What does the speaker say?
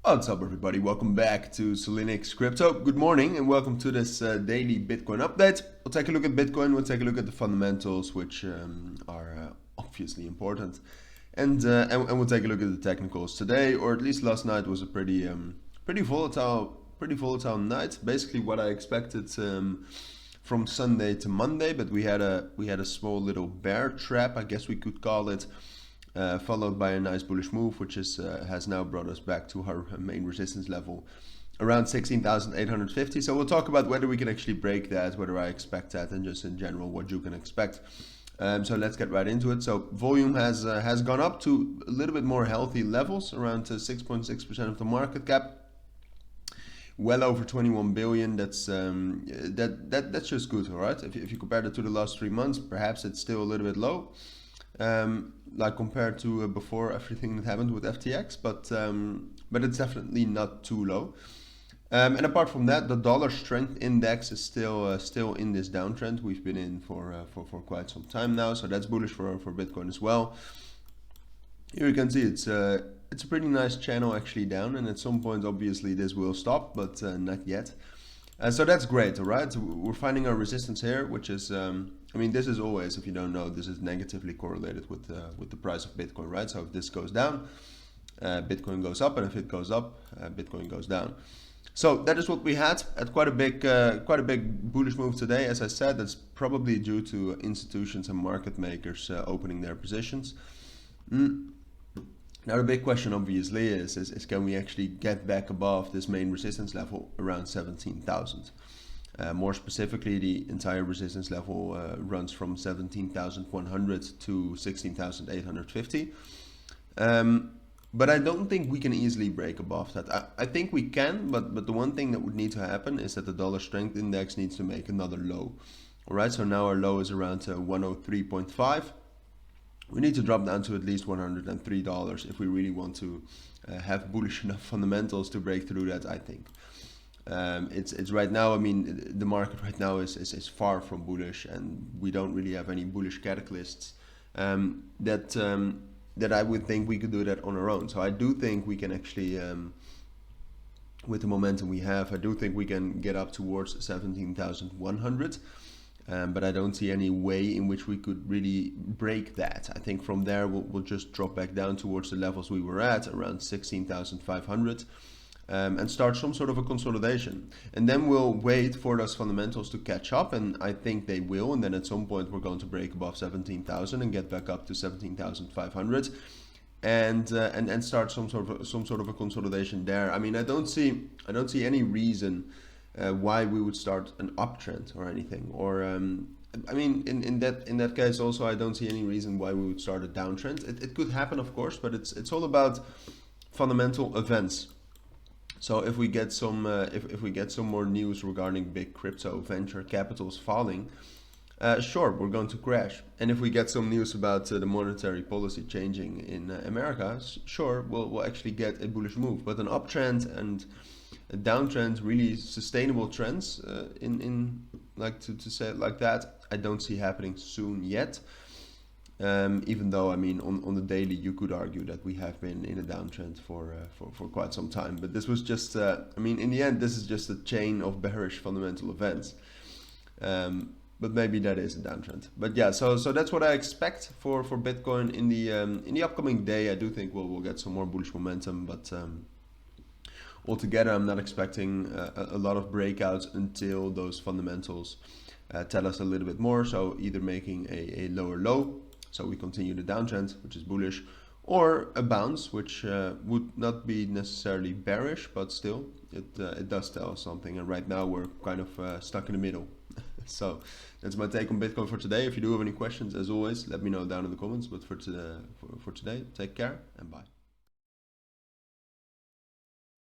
What's up, everybody? Welcome back to Cilinix Crypto. Good morning and welcome to this daily Bitcoin update. We'll take a look at Bitcoin, we'll take a look at the fundamentals, which are obviously important, and we'll take a look at the technicals. Today, or at least last night, was a pretty volatile night. Basically, what I expected from Sunday to Monday, but we had a small little bear trap, I guess we could call it. Followed by a nice bullish move, which has now brought us back to our main resistance level around 16,850. So we'll talk about whether we can actually break that, whether I expect that, and just in general what you can expect. So let's get right into it. So volume has gone up to a little bit more healthy levels, around 6.6% of the market cap. Well over 21 billion. That's just good, all right? If you compare that to the last 3 months, perhaps it's still a little bit low. Like compared to before everything that happened with FTX, but it's definitely not too low. And apart from that, the dollar strength index is still in this downtrend we've been in for quite some time now. So that's bullish for Bitcoin as well. Here you can see it's a pretty nice channel actually down, and at some point obviously this will stop, but not yet. So that's great, all right? So we're finding our resistance here, which is, I mean, this is always, if you don't know, this is negatively correlated with the price of Bitcoin, right? So if this goes down, Bitcoin goes up, and if it goes up, Bitcoin goes down. So that is what we had at quite a big bullish move today. As I said, that's probably due to institutions and market makers opening their positions. Now the big question obviously is can we actually get back above this main resistance level around 17,000? More specifically, the entire resistance level runs from 17,100 to 16,850. But I don't think we can easily break above that. I think we can, but the one thing that would need to happen is that the dollar strength index needs to make another low. All right, so now our low is around 103.5. We need to drop down to at least $103 if we really want to have bullish enough fundamentals to break through that, I think. It's right now, I mean, the market right now is far from bullish, and we don't really have any bullish catalysts that I would think we could do that on our own. So I do think we can actually, with the momentum we have, I do think we can get up towards 17,100. But I don't see any way in which we could really break that. I think from there we'll just drop back down towards the levels we were at, around 16,500, and start some sort of a consolidation. And then we'll wait for those fundamentals to catch up, and I think they will. And then at some point we're going to break above 17,000 and get back up to 17,500, and start some sort of a consolidation there. I mean, I don't see any reason why we would start an uptrend or anything, or I mean, in that case also I don't see any reason why we would start a downtrend. It could happen, of course, but it's all about fundamental events. So if we get some if we get some more news regarding big crypto venture capitals falling, sure, we're going to crash. And if we get some news about the monetary policy changing in America, sure, we'll actually get a bullish move. But an uptrend and a downtrend, really sustainable trends, in like to say it like that, I don't see happening soon yet. Even though, I mean, on the daily you could argue that we have been in a downtrend for quite some time. But this was just, I mean, in the end, this is just a chain of bearish fundamental events. But maybe that is a downtrend. But yeah, so that's what I expect for Bitcoin in the upcoming day. I do think we'll get some more bullish momentum, but altogether, I'm not expecting a lot of breakouts until those fundamentals tell us a little bit more. So either making a lower low, so we continue the downtrend, which is bullish, or a bounce, which would not be necessarily bearish, but still it does tell us something. And right now we're kind of stuck in the middle. So that's my take on Bitcoin for today. If you do have any questions, as always, let me know down in the comments. But for today, take care and bye.